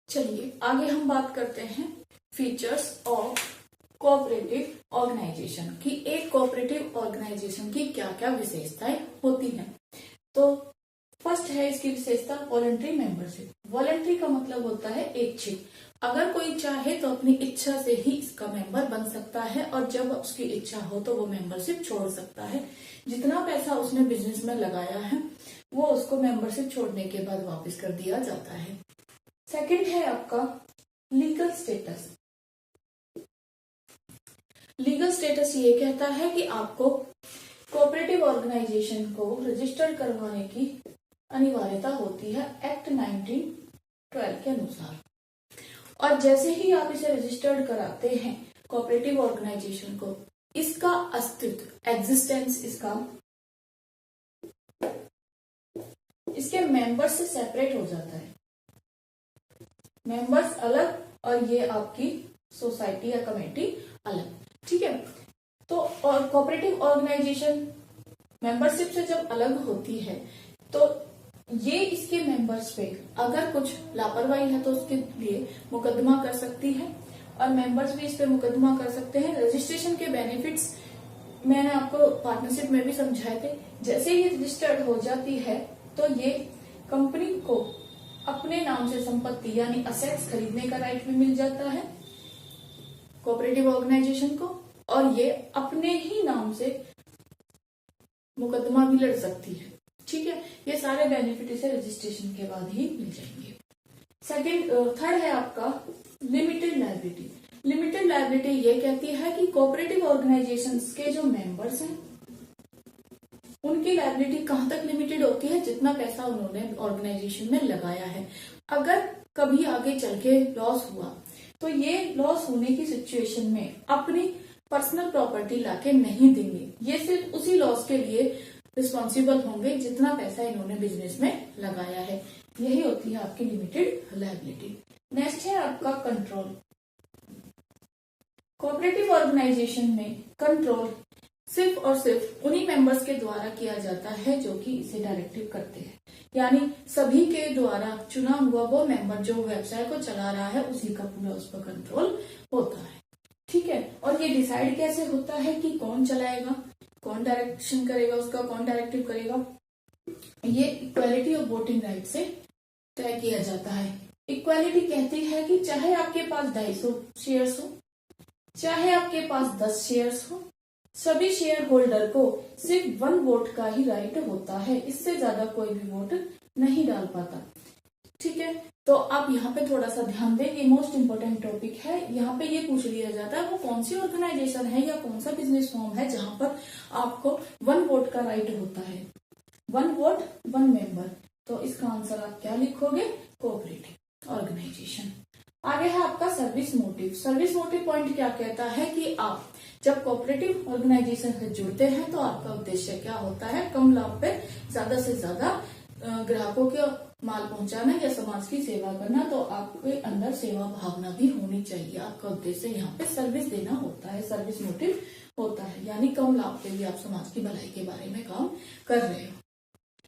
चलिए आगे हम बात करते हैं फीचर्स ऑफ कोऑपरेटिव ऑर्गेनाइजेशन की एक कोऑपरेटिव ऑर्गेनाइजेशन की क्या क्या विशेषताएं होती हैं। तो फर्स्ट है इसकी विशेषता वॉलंटरी मेंबरशिप। वॉलंटरी का मतलब होता है इच्छित। अगर कोई चाहे तो अपनी इच्छा से ही इसका मेंबर बन सकता है और जब उसकी इच्छा हो तो वो मेंबरशिप छोड़ सकता है। जितना पैसा उसने बिजनेस में लगाया है वो उसको मेंबरशिप छोड़ने के बाद वापस कर दिया जाता है। सेकंड है आपका लीगल स्टेटस। लीगल स्टेटस ये कहता है कि आपको कोऑपरेटिव ऑर्गेनाइजेशन को रजिस्टर करवाने की अनिवार्यता होती है एक्ट 1912 के अनुसार। और जैसे ही आप इसे रजिस्टर्ड कराते हैं कोऑपरेटिव ऑर्गेनाइजेशन को, इसका अस्तित्व एग्जिस्टेंस इसके मेंबर्स से सेपरेट हो जाता है। मेंबर्स अलग और ये आपकी सोसाइटी या कमेटी अलग। ठीक है, तो और कोऑपरेटिव ऑर्गेनाइजेशन मेंबरशिप से जब अलग होती है तो ये इसके मेंबर्स पे अगर कुछ लापरवाही है तो उसके लिए मुकदमा कर सकती है और मेंबर्स भी इस पे मुकदमा कर सकते हैं। रजिस्ट्रेशन के बेनिफिट्स मैंने आपको पार्टनरशिप में भी समझाए थे। जैसे ही रजिस्टर्ड हो जाती है तो ये कंपनी को अपने नाम से संपत्ति यानी असेट्स खरीदने का राइट भी मिल जाता है कोऑपरेटिव ऑर्गेनाइजेशन को, और ये अपने ही नाम से मुकदमा भी लड़ सकती है। ठीक है, ये सारे बेनिफिट इसे रजिस्ट्रेशन के बाद ही मिल जाएंगे। थर्ड है आपका लिमिटेड लायबिलिटी। लिमिटेड लायबिलिटी ये कहती है कि कोऑपरेटिव ऑर्गेनाइजेशंस के जो मेंबर्स हैं उनकी लायबिलिटी कहां तक लिमिटेड होती है, जितना पैसा उन्होंने ऑर्गेनाइजेशन में लगाया है। अगर कभी आगे चल के लॉस हुआ तो ये लॉस होने की सिचुएशन में अपनी पर्सनल प्रॉपर्टी लाके नहीं देंगे। ये सिर्फ उसी लॉस के लिए रिस्पॉन्सिबल होंगे जितना पैसा इन्होंने बिजनेस में लगाया है। यही होती है आपकी लिमिटेड लायबिलिटी। नेक्स्ट है आपका कंट्रोल। कोऑपरेटिव ऑर्गेनाइजेशन में कंट्रोल सिर्फ और सिर्फ उन्हीं मेंबर्स के द्वारा किया जाता है जो कि इसे डायरेक्टिव करते हैं, यानी सभी के द्वारा चुना हुआ वो मेंबर जो व्यवसाय को चला रहा है उसी का पूरा उस पर कंट्रोल होता है। ठीक है, और ये डिसाइड कैसे होता है कि कौन चलाएगा, कौन डायरेक्शन करेगा, उसका कौन डायरेक्टिव करेगा, ये इक्वालिटी ऑफ वोटिंग राइट से तय किया जाता है। इक्वालिटी कहती है कि चाहे आपके पास 250 शेयर्स हो, चाहे आपके पास 10 शेयर्स हो, सभी शेयर होल्डर को सिर्फ 1 वोट का ही राइट होता है। इससे ज्यादा कोई भी वोट नहीं डाल पाता। ठीक है, तो आप यहाँ पे थोड़ा सा ध्यान दें, ये मोस्ट इंपोर्टेंट टॉपिक है। यहाँ पे ये पूछ लिया जाता है वो कौन सी ऑर्गेनाइजेशन है या कौन सा बिजनेस फॉर्म है जहां पर आपको 1 वोट का राइट होता है। 1 वोट 1 मेंबर। तो इसका आंसर आप क्या लिखोगे? Cooperative organisation. आगे है आपका service motive. Service motive point क्या कहता है कि आप जब कोऑपरेटिव ऑर्गेनाइजेशन से जुड़ते हैं तो आपका उद्देश्य क्या होता है? कम लाभ पे ज्यादा से ज्यादा ग्राहकों के माल पहुंचाना या समाज की सेवा करना। तो आपके अंदर सेवा भावना भी होनी चाहिए। आपका उद्देश्य यहाँ पे सर्विस देना होता है, सर्विस मोटिव होता है, यानी कम लाभ पे भी आप समाज की भलाई के बारे में काम कर रहे हो।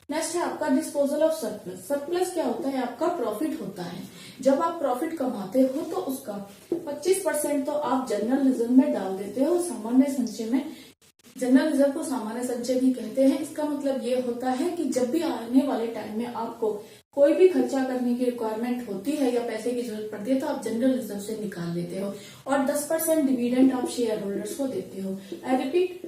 नेक्स्ट है आपका डिस्पोजल ऑफ सरप्लस। सरप्लस क्या होता है? आपका प्रॉफिट होता है। जब आप प्रॉफिट कमाते हो तो उसका 25% तो आप जनरल रिजर्व में डाल देते हो, सामान्य संचय में। जनरल रिजर्व को सामान्य संचय भी कहते हैं। इसका मतलब ये होता है कि जब भी आने वाले टाइम में आपको कोई भी खर्चा करने की रिक्वायरमेंट होती है या पैसे की जरूरत पड़ती है तो आप जनरल रिजर्व से निकाल लेते हो, और 10% डिविडेंड आप शेयर होल्डर्स को देते हो। I repeat,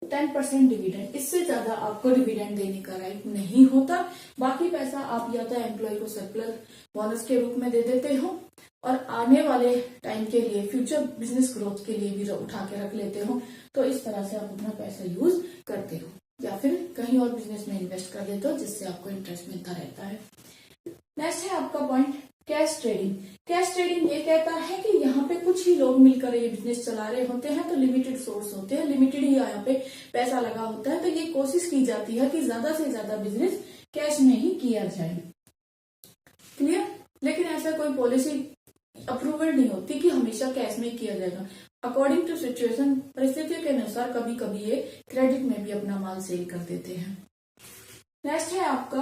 10% dividend. इससे ज्यादा आपको डिविडेंड देने का राइट नहीं होता। बाकी पैसा आप या तो एम्प्लॉय को सरप्लस बोनस के रूप में दे देते हो और आने वाले टाइम के लिए, फ्यूचर बिजनेस ग्रोथ के लिए भी उठा के रख लेते हो। तो इस तरह से आप अपना पैसा यूज करते हो या फिर कहीं और बिजनेस में इन्वेस्ट कर देते हो जिससे आपको इंटरेस्ट मिलता रहता है। नेक्स्ट है आपका point cash trading. Cash trading ये कहता है कि यहाँ पे कुछ ही लोग मिलकर ये बिजनेस चला रहे होते हैं, तो लिमिटेड सोर्स होते हैं, लिमिटेड ही यहाँ पे पैसा लगा होता है। तो ये कोशिश की जाती है कि ज्यादा से ज्यादा बिजनेस कैश में ही किया जाए। क्लियर? लेकिन ऐसा कोई पॉलिसी अप्रूवल नहीं होती कि हमेशा कैश में किया जाएगा। अकॉर्डिंग टू सिचुएशन, परिस्थितियों के अनुसार कभी कभी ये क्रेडिट में भी अपना माल सेल कर देते हैं। नेक्स्ट है आपका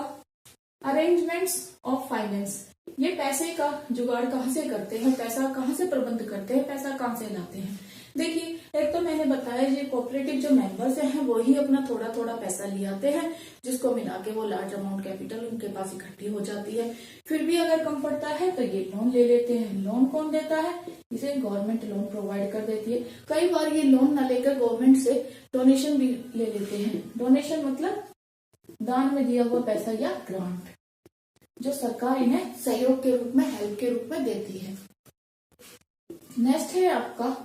अरेंजमेंट्स ऑफ फाइनेंस। ये पैसे का जुगाड़ कहाँ से करते हैं, पैसा कहाँ से प्रबंध करते हैं, पैसा कहाँ से लाते हैं। देखिए, एक तो मैंने बताया ये कोऑपरेटिव जो मेंबर्स हैं वो ही अपना थोड़ा थोड़ा पैसा ले आते हैं, जिसको मिला के वो लार्ज अमाउंट कैपिटल उनके पास इकट्ठी हो जाती है। फिर भी अगर कम पड़ता है तो ये लोन ले लेते हैं। लोन कौन देता है? इसे गवर्नमेंट लोन प्रोवाइड कर देती है। कई बार ये लोन न लेकर गवर्नमेंट से डोनेशन भी ले लेते हैं। डोनेशन मतलब दान में दिया हुआ पैसा या ग्रांट, जो सरकार इन्हें सहयोग के रूप में, हेल्प के रूप में देती है। नेक्स्ट है आपका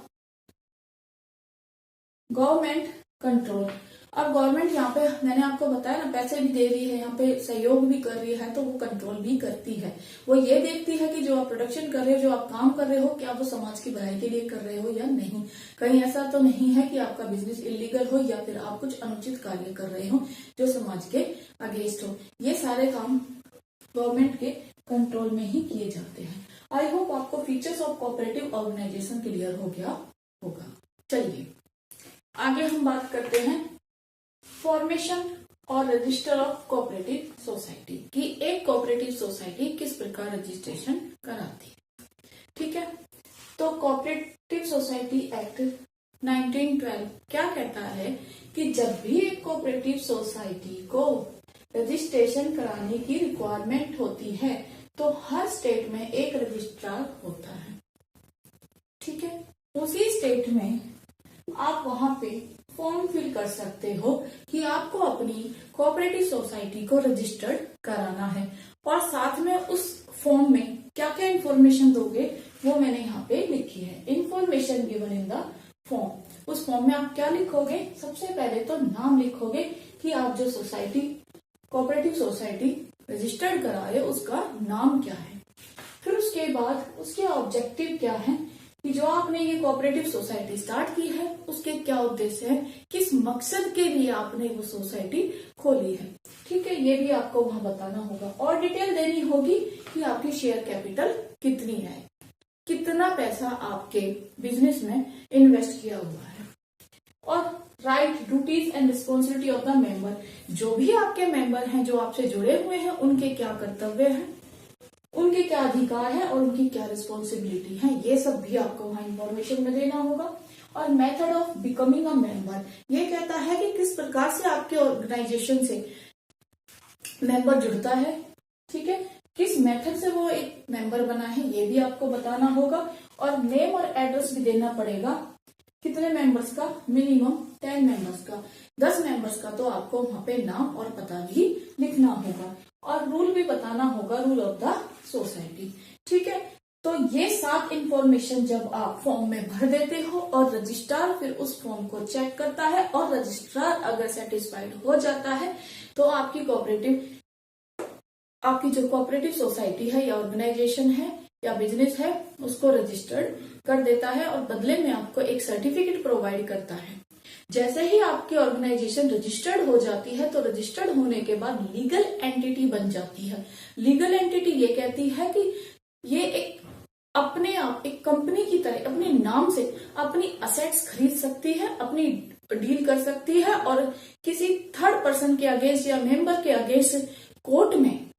गवर्नमेंट कंट्रोल। अब गवर्नमेंट यहाँ पे मैंने आपको बताया ना, पैसे भी दे रही है, यहाँ पे सहयोग भी कर रही है, तो वो कंट्रोल भी करती है। वो ये देखती है कि जो आप प्रोडक्शन कर रहे हो, जो आप काम कर रहे हो, क्या वो समाज की भलाई के लिए कर रहे हो या नहीं। कहीं ऐसा तो नहीं है कि आपका बिजनेस इलीगल हो या फिर आप कुछ अनुचित कार्य कर रहे हो जो समाज के अगेंस्ट हो। ये सारे काम गवर्नमेंट के कंट्रोल में ही किए जाते हैं। आई होप आपको features of cooperative organisation clear हो गया होगा। चलिए आगे हम बात करते हैं फॉर्मेशन और रजिस्टर ऑफ कोऑपरेटिव सोसाइटी कि एक कोऑपरेटिव सोसाइटी किस प्रकार रजिस्ट्रेशन कराती है। ठीक है, तो कोऑपरेटिव सोसाइटी एक्ट 1912 क्या कहता है कि जब भी एक कोऑपरेटिव सोसाइटी को रजिस्ट्रेशन कराने की रिक्वायरमेंट होती है तो हर स्टेट में एक रजिस्ट्रार होता है। ठीक है, उसी स्टेट में आप वहां पे फॉर्म फिल कर सकते हो कि आपको अपनी कोऑपरेटिव सोसाइटी को रजिस्टर्ड कराना है, और साथ में उस फॉर्म में क्या क्या इन्फॉर्मेशन दोगे वो मैंने यहाँ पे लिखी है। Information given in the form. उस फॉर्म में आप क्या लिखोगे? सबसे पहले तो नाम लिखोगे कि आप जो सोसाइटी कोऑपरेटिव सोसाइटी रजिस्टर्ड करा रहे हो उसका नाम क्या है। फिर उसके बाद उसके ऑब्जेक्टिव क्या है कि जो आपने ये कोऑपरेटिव सोसाइटी स्टार्ट की है उसके क्या उद्देश्य है, किस मकसद के लिए आपने वो सोसाइटी खोली है। ठीक है, ये भी आपको वहां बताना होगा, और डिटेल देनी होगी कि आपकी शेयर कैपिटल कितनी है, कितना पैसा आपके बिजनेस में इन्वेस्ट किया हुआ है, और right, duties and responsibility of the member. जो भी आपके मेंबर हैं जो आपसे जुड़े हुए हैं उनके क्या कर्तव्य हैं, उनके क्या अधिकार है और उनकी क्या रिस्पॉन्सिबिलिटी है, ये सब भी आपको वहां इंफॉर्मेशन में देना होगा। और method of becoming a member, ये कहता है कि किस प्रकार से आपके ऑर्गेनाइजेशन से मेंबर जुड़ता है। ठीक है, किस मेथड से वो एक मेंबर बना है ये भी आपको बताना होगा, और नेम और एड्रेस भी देना पड़ेगा। कितने मेंबर्स का? मिनिमम 10 मेंबर्स का। 10 मेंबर्स का तो आपको वहां पे नाम और पता भी लिखना होगा, और रूल भी बताना होगा, रूल ऑफ द सोसाइटी। ठीक है, तो ये 7 इंफॉर्मेशन जब आप फॉर्म में भर देते हो और रजिस्ट्रार फिर उस फॉर्म को चेक करता है, और रजिस्ट्रार अगर सेटिस्फाइड हो जाता है तो आपकी जो कोऑपरेटिव सोसाइटी है या ऑर्गेनाइजेशन है या बिजनेस है उसको रजिस्टर्ड कर देता है, और बदले में आपको एक सर्टिफिकेट प्रोवाइड करता है। जैसे ही आपकी ऑर्गेनाइजेशन रजिस्टर्ड हो जाती है तो रजिस्टर्ड होने के बाद लीगल एंटिटी बन जाती है। लीगल एंटिटी ये कहती है कि ये एक अपने आप एक कंपनी की तरह अपने नाम से अपनी असेट्स खरीद सकती है, अपनी डील कर सकती है, और किसी थर्ड पर्सन के अगेंस्ट या मेंबर के अगेंस्ट कोर्ट में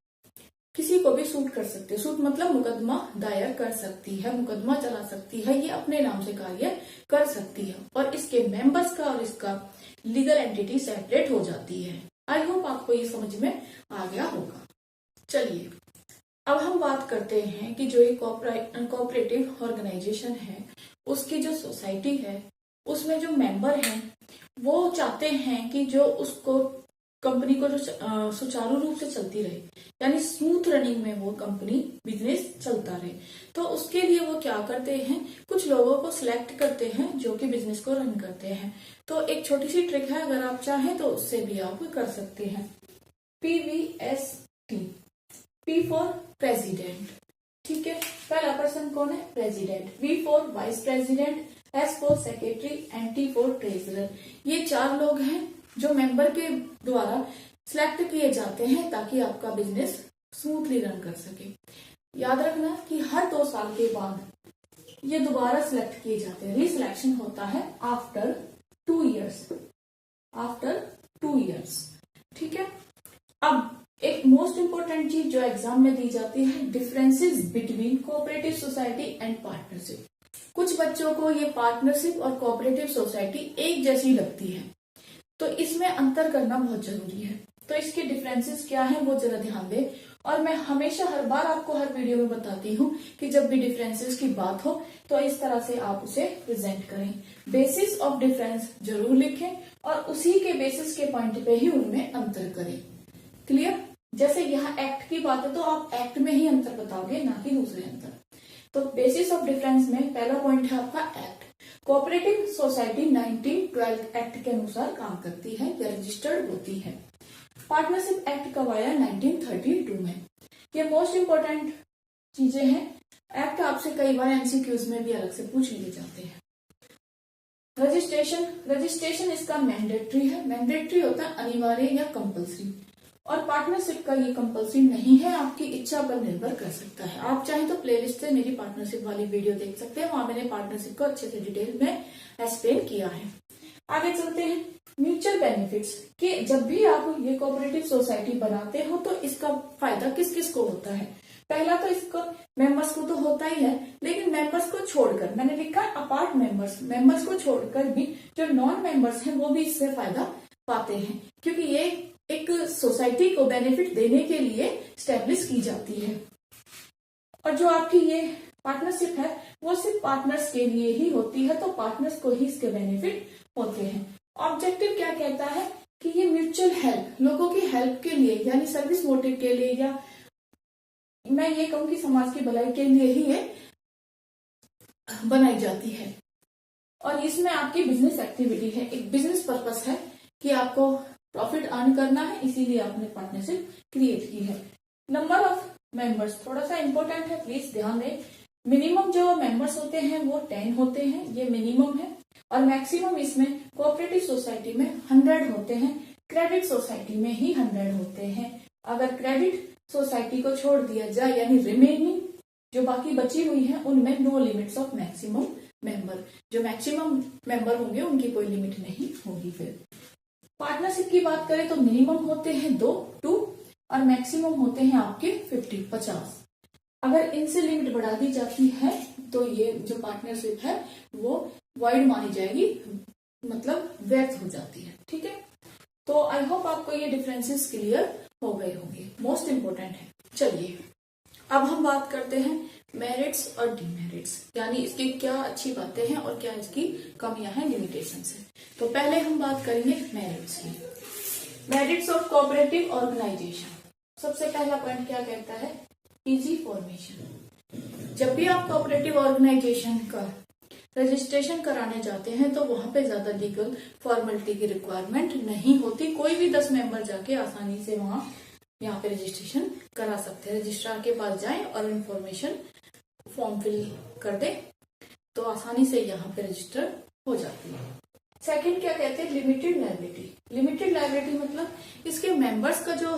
किसी को भी सूट कर सकती है। सूट मतलब मुकदमा दायर कर सकती है, मुकदमा चला सकती है, ये अपने नाम से कार्य कर सकती है, और इसके मेंबर्स का और इसका लीगल एंटिटी सेपरेट हो जाती है। आई होप आपको ये समझ में आ गया होगा। चलिए अब हम बात करते हैं कि जो ये कोऑपरेटिव ऑर्गेनाइजेशन है उसकी जो सोसाइटी है उसमें जो मेंबर हैं वो चाहते हैं कि जो उसको कंपनी को जो सुचारू रूप से चलती रहे, यानी स्मूथ रनिंग में वो कंपनी बिजनेस चलता रहे, तो उसके लिए वो क्या करते हैं, कुछ लोगों को सिलेक्ट करते हैं जो कि बिजनेस को रन करते हैं। तो एक छोटी सी ट्रिक है, अगर आप चाहें तो उससे भी आप कर सकते हैं। PVST, P for president. ठीक है, पहला पर्सन कौन है? President. V for vice president, S for secretary and T for treasurer. ये 4 लोग हैं जो मेंबर के द्वारा सिलेक्ट किए जाते हैं ताकि आपका बिजनेस स्मूथली रन कर सके। याद रखना कि हर 2 साल के बाद ये दोबारा सिलेक्ट किए जाते हैं, रीसिलेक्शन होता है आफ्टर 2 इयर्स। ठीक है, अब एक मोस्ट इंपोर्टेंट चीज जो एग्जाम में दी जाती है, differences between cooperative society and partnership. कुछ बच्चों को ये पार्टनरशिप और कोऑपरेटिव सोसाइटी एक जैसी लगती है, तो इसमें अंतर करना बहुत जरूरी है। तो इसके डिफरेंसेस क्या है वो जरा ध्यान दें। और मैं हमेशा हर बार आपको हर वीडियो में बताती हूँ कि जब भी डिफरेंसेस की बात हो तो इस तरह से आप उसे प्रेजेंट करें। बेसिस ऑफ डिफरेंस जरूर लिखें और उसी के बेसिस के पॉइंट पे ही उनमें अंतर करें। क्लियर? जैसे यहाँ एक्ट की बात है तो आप एक्ट में ही अंतर बताओगे, ना कि दूसरे अंतर। तो बेसिस ऑफ डिफरेंस में पहला पॉइंट है आपका एक्ट। कोऑपरेटिव सोसाइटी 1912 एक्ट के अनुसार काम करती है या रजिस्टर्ड होती है। पार्टनरशिप एक्ट कब आया? 1932 में। ये मोस्ट इंपोर्टेंट चीजें हैं। एक्ट आपसे कई बार एमसीक्यूज में भी अलग से पूछ लिए जाते हैं। रजिस्ट्रेशन इसका मैंडेटरी है। मैंडेटरी होता है अनिवार्य या कंपलसरी, और पार्टनरशिप का ये कंपलसरी नहीं है, आपकी इच्छा पर निर्भर कर सकता है। आप चाहें तो प्लेलिस्ट से मेरी पार्टनरशिप वाली वीडियो देख सकते हैं, वहां मैंने पार्टनरशिप को अच्छे से डिटेल में एक्सप्लेन किया है। आगे चलते हैं। म्यूचुअल बेनिफिट्स कि जब भी आप ये कोऑपरेटिव सोसाइटी बनाते हो तो इसका फायदा किस किस को होता है। पहला तो इसको मेंबर्स को तो होता ही है, लेकिन मेंबर्स को छोड़कर, मैंने लिखा अपार्ट मेंबर्स को छोड़कर भी जो नॉन मेंबर्स हैं वो भी इससे फायदा पाते हैं, क्योंकि ये एक सोसाइटी को बेनिफिट देने के लिए स्टैब्लिश की जाती है। और जो आपकी ये पार्टनरशिप है वो सिर्फ पार्टनर्स के लिए ही होती है, तो पार्टनर्स को ही इसके बेनिफिट होते हैं। ऑब्जेक्टिव क्या कहता है कि ये म्यूचुअल हेल्प, लोगों की हेल्प के लिए, यानी सर्विस मोटिव के लिए, या मैं ये कहूँ कि समाज की भलाई के लिए ही ये बनाई जाती है। और इसमें आपकी बिजनेस एक्टिविटी है, एक बिजनेस पर्पस है कि आपको प्रॉफिट अर्न करना है, इसीलिए आपने पार्टनरशिप क्रिएट की है। नंबर ऑफ मेंबर्स थोड़ा सा इंपॉर्टेंट है, प्लीज ध्यान दें। मिनिमम जो मेंबर्स होते हैं वो 10 होते हैं, ये मिनिमम है, और मैक्सिमम इसमें कोऑपरेटिव सोसाइटी में 100 होते हैं, क्रेडिट सोसाइटी में ही 100 होते हैं। अगर क्रेडिट सोसाइटी को छोड़ दिया जाए, यानी रिमेनिंग जो बाकी बची हुई है, उनमें no limits of maximum member, जो मैक्सिमम मेंबर होंगे उनकी कोई लिमिट नहीं होगी। फिर पार्टनरशिप की बात करें तो मिनिमम होते हैं 2 और मैक्सिमम होते हैं आपके 50। अगर इनसे लिमिट बढ़ा दी जाती है तो ये जो पार्टनरशिप है वो वॉइड मानी जाएगी, मतलब व्यर्थ हो जाती है। ठीक है, तो आई होप आपको ये डिफरेंसेस क्लियर हो गए होंगे, मोस्ट इंपोर्टेंट है। चलिए अब हम बात करते हैं मेरिट्स और डिमेरिट्स, यानी इसकी क्या अच्छी बातें हैं और क्या इसकी कमियां हैं, लिमिटेशंस है। तो पहले हम बात करेंगे मेरिट्स की। Merits of cooperative organisation. सबसे पहला पॉइंट क्या कहता है? Easy formation. जब भी आप कोऑपरेटिव ऑर्गेनाइजेशन का रजिस्ट्रेशन कराने जाते हैं तो वहां पे ज्यादा लीगल फॉर्मेलिटी की रिक्वायरमेंट नहीं होती। कोई भी 10 मेंबर जाके आसानी से वहां यहाँ पे रजिस्ट्रेशन करा सकते हैं। रजिस्ट्रार के पास जाएं और इन्फॉर्मेशन फॉर्म फिल कर दे तो आसानी से यहाँ पे रजिस्टर हो जाती है। सेकंड क्या कहते हैं? Limited liability. लिमिटेड लायबिलिटी मतलब इसके मेंबर्स का जो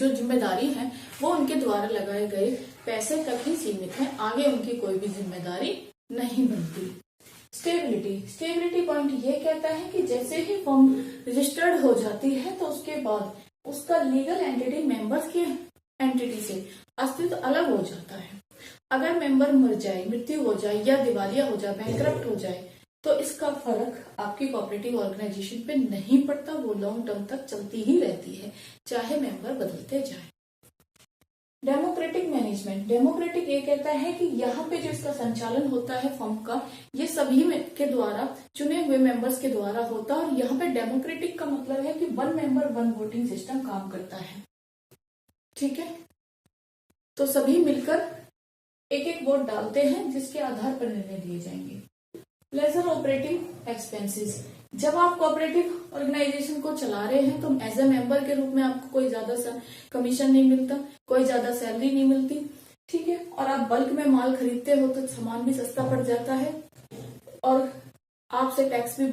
जिम्मेदारी है वो उनके द्वारा लगाए गए पैसे तक ही सीमित है, आगे उनकी कोई भी जिम्मेदारी नहीं बनती। स्टेबिलिटी पॉइंट ये कहता है कि जैसे ही फर्म रजिस्टर्ड हो जाती है तो उसके बाद उसका लीगल एंटिटी मेंबर्स की एंटिटी से अस्तित्व अलग हो जाता है। अगर मेंबर मर जाए, मृत्यु हो जाए या दिवालिया हो जाए, बैंकरप्ट हो जाए, तो इसका फर्क आपकी कोऑपरेटिव ऑर्गेनाइजेशन पे नहीं पड़ता, वो लॉन्ग टर्म तक चलती ही रहती है, चाहे मेंबर बदलते जाए। Democratic management. डेमोक्रेटिक ये कहता है कि यहाँ पे जो इसका संचालन होता है फर्म का, ये सभी के द्वारा चुने हुए मेंबर्स के द्वारा होता है। और यहाँ पे डेमोक्रेटिक का मतलब है कि 1 मेंबर 1 वोटिंग सिस्टम काम करता है। ठीक है, तो सभी मिलकर एक वोट डालते हैं जिसके आधार पर निर्णय लिए जाएंगे। Lesser operating expenses. जब आप कोऑपरेटिव ऑर्गेनाइजेशन को चला रहे हैं तो एज ए मेंबर के रूप में आपको कोई ज्यादा कमीशन नहीं मिलता, कोई ज्यादा सैलरी नहीं मिलती। ठीक है, और आप बल्क में माल खरीदते हो तो सामान भी सस्ता पड़ जाता है और आपसे टैक्स भी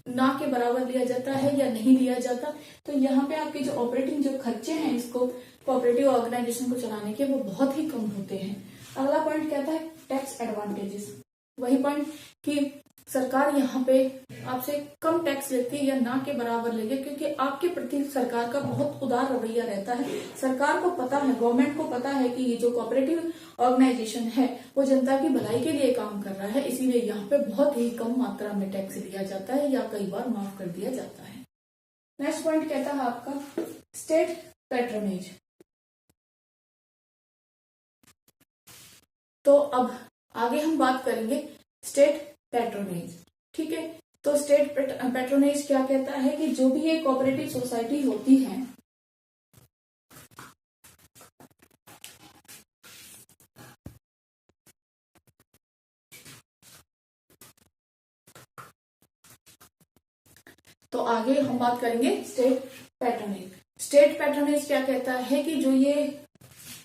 ना के बराबर लिया जाता है या नहीं लिया जाता। तो यहाँ पे आपके जो ऑपरेटिंग जो खर्चे हैं इसको कोऑपरेटिव ऑर्गेनाइजेशन को चलाने के वो बहुत ही कम होते हैं। अगला पॉइंट कहता है टैक्स एडवांटेजेस। वही पॉइंट कि सरकार यहाँ पे आपसे कम टैक्स लेती है या ना के बराबर लेगी, क्योंकि आपके प्रति सरकार का बहुत उदार रवैया रहता है। सरकार को पता है, गवर्नमेंट को पता है कि ये जो कोऑपरेटिव ऑर्गेनाइजेशन है वो जनता की भलाई के लिए काम कर रहा है, इसीलिए यहाँ पे बहुत ही कम मात्रा में टैक्स लिया जाता है या कई बार माफ कर दिया जाता है। नेक्स्ट पॉइंट कहता है आपका स्टेट पैट्रोनेज। तो अब आगे हम बात करेंगे स्टेट पैट्रोनेज, ठीक है। तो स्टेट पैट्रोनेज क्या कहता है कि जो भी ये कोऑपरेटिव सोसाइटी होती है, तो आगे हम बात करेंगे स्टेट पैट्रोनेज। स्टेट पैट्रोनेज क्या कहता है कि जो ये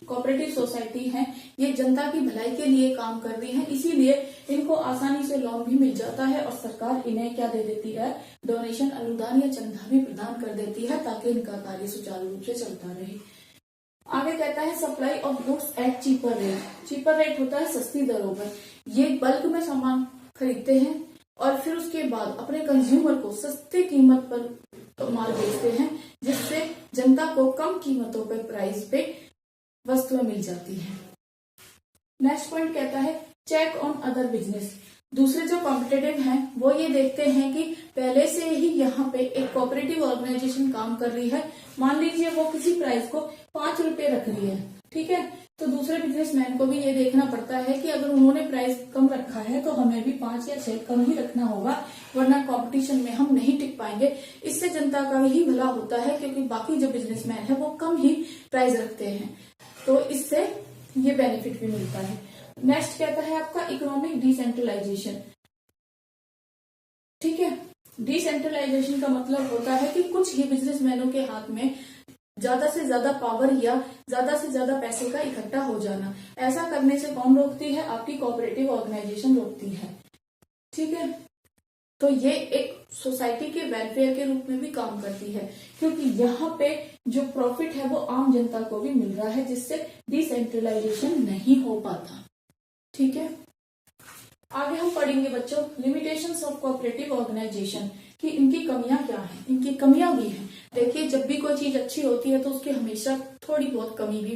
कोऑपरेटिव सोसाइटी है ये जनता की भलाई के लिए काम कर रही है, इसीलिए इनको आसानी से लोन भी मिल जाता है और सरकार इन्हें क्या दे देती है, डोनेशन, अनुदान या चंदा भी प्रदान कर देती है ताकि इनका कार्य सुचारू रूप से चलता रहे। आगे कहता है supply of goods at cheaper rate. Cheaper rate होता है सस्ती दरों पर। ये बल्क में सामान खरीदते हैं और फिर उसके बाद अपने कंज्यूमर को सस्ती कीमत पर माल बेचते हैं, जिससे जनता को कम कीमतों पर प्राइस पे वस्तुएं मिल जाती हैं। नेक्स्ट पॉइंट कहता है चेक ऑन अदर बिजनेस। दूसरे जो कॉम्पिटेटिव हैं वो ये देखते हैं कि पहले से ही यहाँ पे एक कोऑपरेटिव ऑर्गेनाइजेशन काम कर रही है, मान लीजिए वो किसी प्राइस को 5 रुपए रख रही है, ठीक है, तो दूसरे बिजनेसमैन को भी ये देखना पड़ता है कि अगर उन्होंने प्राइस कम रखा है तो हमें भी 5 या 6 कम ही रखना होगा, वरना कंपटीशन में हम नहीं टिक पाएंगे। इससे जनता का ही भला होता है, क्योंकि बाकी जो बिजनेसमैन है वो कम ही प्राइस रखते हैं, तो इससे ये बेनिफिट भी मिलता है। नेक्स्ट कहता है आपका इकोनॉमिक डिसेंट्रलाइजेशन, ठीक है। डिसेंट्रलाइजेशन का मतलब होता है कि कुछ ही बिजनेसमैनों के हाथ में ज्यादा से ज्यादा पावर या ज्यादा से ज्यादा पैसे का इकट्ठा हो जाना। ऐसा करने से कौन रोकती है, आपकी कोऑपरेटिव ऑर्गेनाइजेशन रोकती है, ठीक है। तो ये एक सोसाइटी के वेलफेयर के रूप में भी काम करती है, क्योंकि यहाँ पे जो प्रॉफिट है वो आम जनता को भी मिल रहा है, जिससे डिसेंट्रलाइजेशन नहीं हो पाता, ठीक है। आगे हम पढ़ेंगे बच्चों लिमिटेशंस ऑफ कोऑपरेटिव ऑर्गेनाइजेशन, कि इनकी कमियां क्या हैं। इनकी कमियां भी हैं। देखिए, जब भी कोई चीज अच्छी होती है तो उसकी हमेशा थोड़ी बहुत कमी भी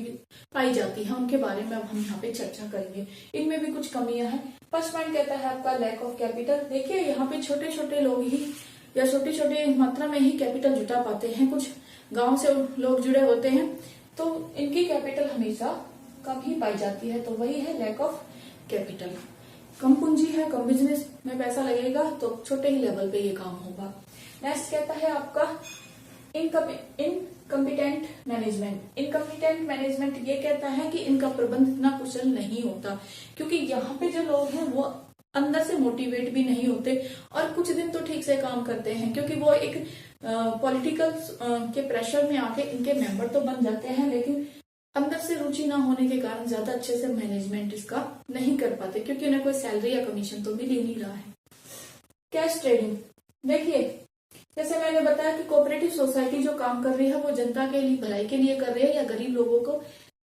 पाई जाती है, उनके बारे में अब हम यहाँ पे चर्चा करेंगे। इनमें भी कुछ कमियां हैं। फर्स्ट पॉइंट कहता है आपका लैक ऑफ कैपिटल। देखिए, यहाँ पे छोटे छोटे लोग ही या छोटे छोटे मात्रा में ही कैपिटल जुटा पाते हैं, कुछ गाँव से लोग जुड़े होते हैं, तो इनकी कैपिटल हमेशा कम ही पाई जाती है, तो वही है लैक ऑफ कैपिटल। कम पूंजी है, कम बिजनेस में पैसा लगेगा, तो छोटे ही लेवल पे ये काम होगा। नेक्स्ट कहता है आपका इनकम्पिटेंट मैनेजमेंट। इनकम्पिटेंट मैनेजमेंट ये कहता है कि इनका प्रबंध इतना कुशल नहीं होता, क्योंकि यहाँ पे जो लोग हैं वो अंदर से मोटिवेट भी नहीं होते और कुछ दिन तो ठीक से काम करते हैं, क्योंकि वो एक पॉलिटिकल के प्रेशर में आके इनके मेंबर तो बन जाते हैं, लेकिन अंदर से रुचि ना होने के कारण ज्यादा अच्छे से मैनेजमेंट इसका नहीं कर पाते, क्योंकि उन्हें कोई सैलरी या कमीशन तो मिल ही नहीं रहा है। Cash trading. देखिए, जैसे मैंने बताया कि कोऑपरेटिव सोसाइटी जो काम कर रही है वो जनता के लिए भलाई के लिए कर रही है या गरीब लोगों को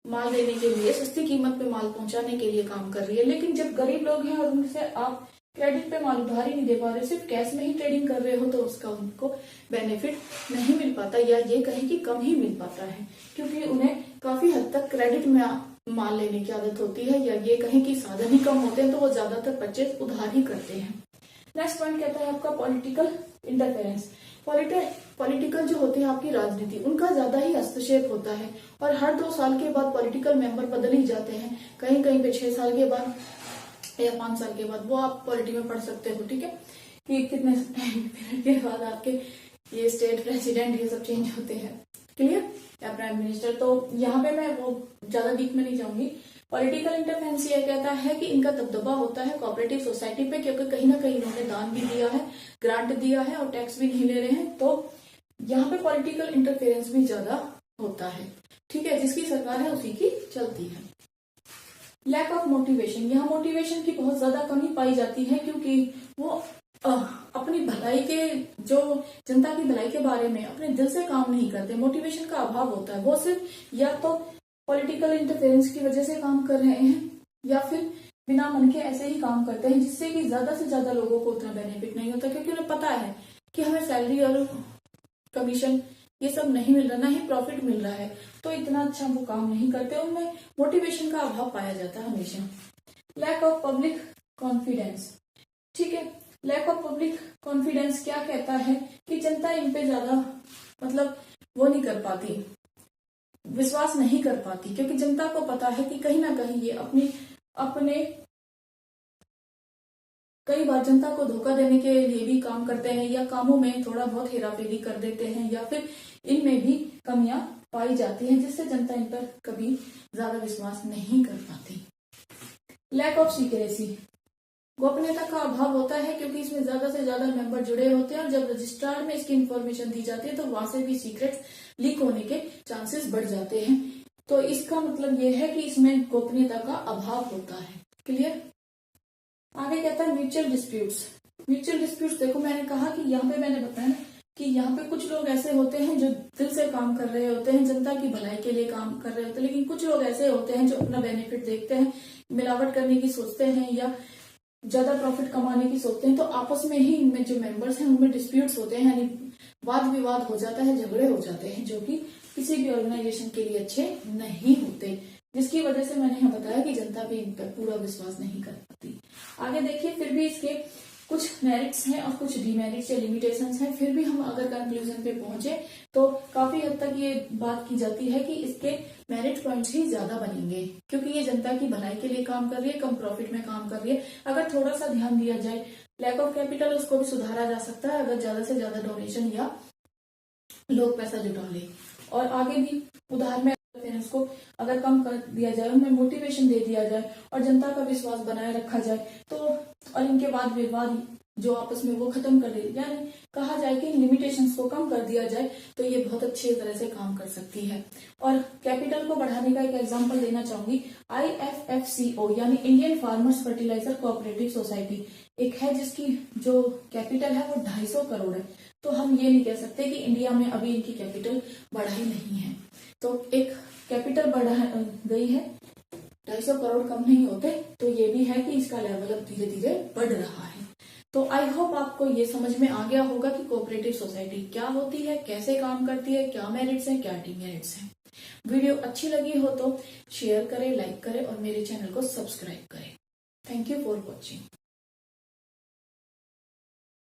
माल देने के लिए, सस्ती कीमत पे माल पहुंचाने के लिए काम कर रही है। लेकिन जब गरीब लोग हैं और उनसे आप क्रेडिट पे माल उधार ही नहीं दे पा रहे, सिर्फ कैश में ही ट्रेडिंग कर रहे हो, तो उसका उनको बेनिफिट नहीं मिल पाता, या ये कहें कि कम ही मिल पाता है, क्योंकि उन्हें काफी हद तक क्रेडिट में माल लेने की आदत होती है, या ये कहें कि साधन ही कम होते हैं, तो वो ज्यादातर परचेज उधार ही करते हैं। नेक्स्ट पॉइंट कहता है आपका पॉलिटिकल इंटरफेरेंस। पॉलिटिकल जो होती है आपकी राजनीति, उनका ज्यादा ही हस्तक्षेप होता है और हर 2 साल के बाद पॉलिटिकल मेंबर बदल ही जाते हैं, कहीं कहीं पे 6 साल के बाद या 5 साल के बाद। वो आप पॉलिटी में पढ़ सकते हो, ठीक है, कि कितने पीरियड के बाद आपके ये स्टेट प्रेसिडेंट ये सब चेंज होते हैं, क्लियर, या प्राइम मिनिस्टर। तो यहाँ पे मैं वो ज्यादा डीप में नहीं जाऊंगी। पॉलिटिकल इंटरफेरेंस ये कहता है कि इनका दबदबा होता है कोऑपरेटिव सोसाइटी पे, क्योंकि कहीं ना कहीं इन्होंने दान भी दिया है, ग्रांट दिया है और टैक्स भी नहीं ले रहे हैं, तो यहाँ पे पॉलिटिकल इंटरफेरेंस भी ज्यादा होता है, ठीक है। जिसकी सरकार है उसी की चलती है। Lack of motivation. यहाँ मोटिवेशन की बहुत ज्यादा कमी पाई जाती है, क्योंकि वो अपनी भलाई के, जो जनता की भलाई के बारे में अपने दिल से काम नहीं करते, मोटिवेशन का अभाव होता है। वो सिर्फ या तो पॉलिटिकल इंटरफेरेंस की वजह से काम कर रहे हैं, या फिर बिना मन के ऐसे ही काम करते हैं जिससे कि ज्यादा से ज्यादा लोगों को उतना बेनिफिट नहीं होता, क्योंकि उन्हें पता है कि हमें सैलरी और कमीशन ये सब नहीं मिल रहा, ना ही प्रॉफिट मिल रहा है, तो इतना अच्छा वो काम नहीं करते। उनमें मोटिवेशन का अभाव पाया जाता है हमेशा। लैक ऑफ पब्लिक कॉन्फिडेंस, ठीक है। लैक ऑफ पब्लिक कॉन्फिडेंस क्या कहता है कि जनता इन पे ज्यादा मतलब वो नहीं कर पाती, विश्वास नहीं कर पाती, क्योंकि जनता को पता है कि कहीं ना कहीं ये अपने कई बार जनता को धोखा देने के लिए भी काम करते हैं, या कामों में थोड़ा बहुत हेराफेरी कर देते हैं, या फिर इनमें भी कमियां पाई जाती हैं, जिससे जनता इन पर कभी ज्यादा विश्वास नहीं कर पाती। लैक ऑफ सीक्रेसी, गोपनीयता का अभाव होता है, क्योंकि इसमें ज्यादा से ज्यादा मेंबर जुड़े होते हैं, और जब रजिस्ट्रार में इसकी इंफॉर्मेशन दी जाती है तो वहां से भी सीक्रेट लीक होने के चांसेस बढ़ जाते हैं। तो इसका मतलब ये है कि इसमें गोपनीयता का अभाव होता है। क्लियर। आगे कहता है म्यूचुअल डिस्प्यूट्स। म्यूचुअल डिस्प्यूट्स, देखो मैंने कहा कि यहाँ पे मैंने बताया ना कि यहाँ पे कुछ लोग ऐसे होते हैं जो दिल से काम कर रहे होते हैं, जनता की भलाई के लिए काम कर रहे होते हैं, लेकिन कुछ लोग ऐसे होते हैं जो अपना बेनिफिट देखते हैं, मिलावट करने की सोचते हैं, या ज्यादा प्रॉफिट कमाने की सोचते हैं। तो आपस में ही इनमें जो मेंबर्स हैं उनमें डिस्प्यूट्स होते हैं, यानी वाद विवाद हो जाता है, झगड़े हो जाते हैं, जो कि किसी भी ऑर्गेनाइजेशन के लिए अच्छे नहीं होते, जिसकी वजह से मैंने यहाँ बताया कि जनता भी इन पर पूरा विश्वास नहीं कर पाती। आगे देखिए, फिर भी इसके कुछ मेरिट्स हैं और कुछ डिमेरिट्स या लिमिटेशंस हैं। फिर भी हम अगर कंक्लूजन पे पहुंचे तो काफी हद तक ये बात की जाती है कि इसके मेरिट पॉइंट्स ही ज्यादा बनेंगे, क्योंकि ये जनता की भलाई के लिए काम कर रही है, कम प्रॉफिट में काम कर रही है। अगर थोड़ा सा ध्यान दिया जाए, लैक ऑफ कैपिटल उसको भी सुधारा जा सकता है अगर ज्यादा से ज्यादा डोनेशन या लोग पैसा जुटा ले। और आगे भी उधार में उसको अगर कम कर दिया जाए, उनमें मोटिवेशन दे दिया जाए और जनता का विश्वास बनाए रखा जाए, तो और इनके बाद विवाद जो आपस में वो खत्म कर दे, यानी कहा जाए कि लिमिटेशंस को कम कर दिया जाए, तो ये बहुत अच्छी तरह से काम कर सकती है। और कैपिटल को बढ़ाने का एक एग्जांपल देना चाहूंगी। IFFCO यानी Indian farmers fertiliser cooperative society एक है, जिसकी जो कैपिटल है वो 250 करोड़ है। तो हम ये नहीं कह सकते कि इंडिया में अभी इनकी कैपिटल बढ़ाई नहीं है। तो एक कैपिटल बढ़ा गई है, 250 करोड़ कम नहीं होते, तो ये भी है कि इसका लेवल अब धीरे धीरे बढ़ रहा है। तो आई होप आपको ये समझ में आ गया होगा कि कोऑपरेटिव सोसाइटी क्या होती है, कैसे काम करती है, क्या मेरिट्स हैं, क्या डिमेरिट्स हैं। वीडियो अच्छी लगी हो तो शेयर करें, लाइक करें और मेरे चैनल को सब्सक्राइब करें। Thank you for watching.